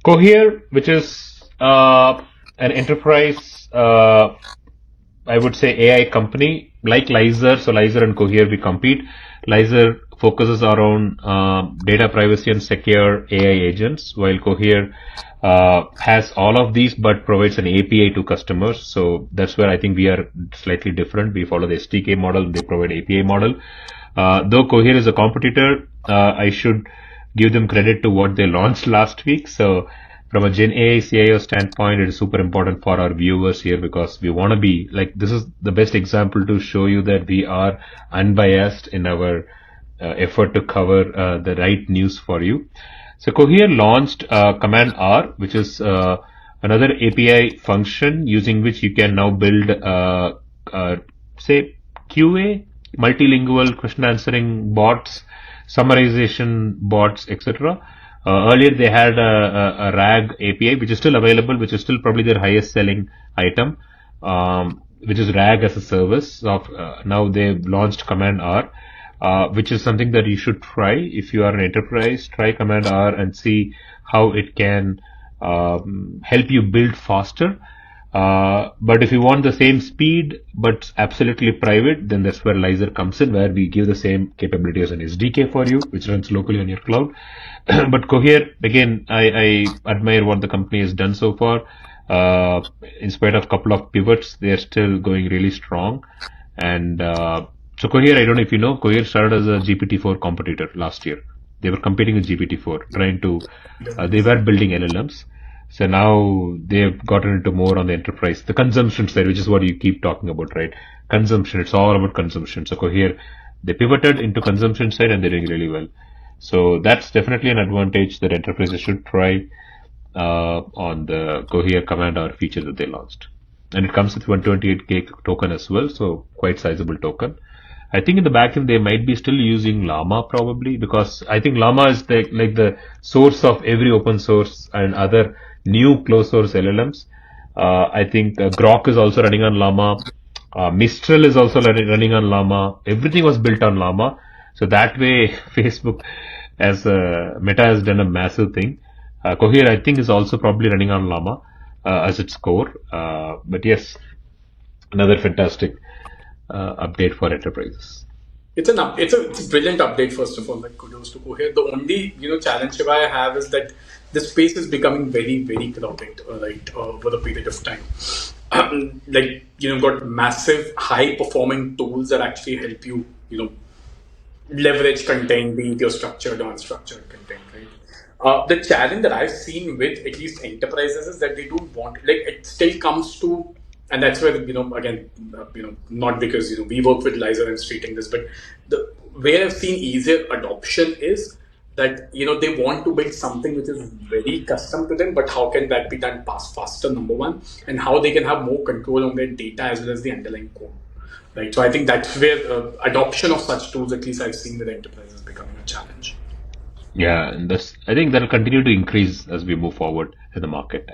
Cohere, which is an enterprise, I would say AI company like Lizer. So Lizer and Cohere we compete. Lizer focuses around data privacy and secure AI agents, while Cohere has all of these but provides an API to customers. So that's where I think we are slightly different. We follow the SDK model; they provide API model. Though Cohere is a competitor, I should give them credit to what they launched last week. So from a Gen AI CIO standpoint, it is super important for our viewers here because we want to be like, this is the best example to show you that we are unbiased in our effort to cover the right news for you. So Cohere launched Command R, which is another API function using which you can now build, say, QA, multilingual question answering bots, summarization bots, etc. Earlier they had a RAG API, which is still available, which is still probably their highest selling item, which is RAG as a service. Now they've launched Command R, which is something that you should try if you are an enterprise. Try Command R and see how it can help you build faster. But if you want the same speed but absolutely private, then that's where Lizer comes in, where we give the same capability as an SDK for you, which runs locally on your cloud. But Cohere, again, I admire what the company has done so far. In spite of a couple of pivots, they are still going really strong. And so Cohere, I don't know if you know, Cohere started as a GPT-4 competitor last year. They were competing with GPT-4, trying to, they were building LLMs. So now they've gotten into more on the enterprise, the consumption side, which is what you keep talking about, right? Consumption, it's all about consumption. So Cohere, they pivoted into consumption side and they're doing really well. So that's definitely an advantage that enterprises should try on the Cohere Command R feature that they launched. And it comes with 128K token as well, so quite sizable token. I think in the backend they might be still using Llama probably because I think Llama is the source of every open source and other new closed source LLMs. I think Grok is also running on Llama. Mistral is also running on Llama. Everything was built on Llama. So that way, Facebook as Meta has done a massive thing. Cohere, I think, is also probably running on Llama as its core. But yes, another fantastic update for enterprises. It's a brilliant update. First of all, like kudos to Cohere. The only challenge Shiva, I have is that the space is becoming very crowded, right, over the period of time. Like got massive high performing tools that actually help you leverage content, be it your structured or unstructured content, right? The challenge that I've seen with at least enterprises is that they don't want, like, it still comes to, and that's where, again, not because, we work with Lizer and treating this, but where I've seen easier adoption is that, they want to build something which is very custom to them, but how can that be done faster, number one, and how they can have more control on their data as well as the underlying code. Right. So I think that's where adoption of such tools, at least I've seen with enterprises, becoming a challenge. Yeah, and I think that'll continue to increase as we move forward in the market.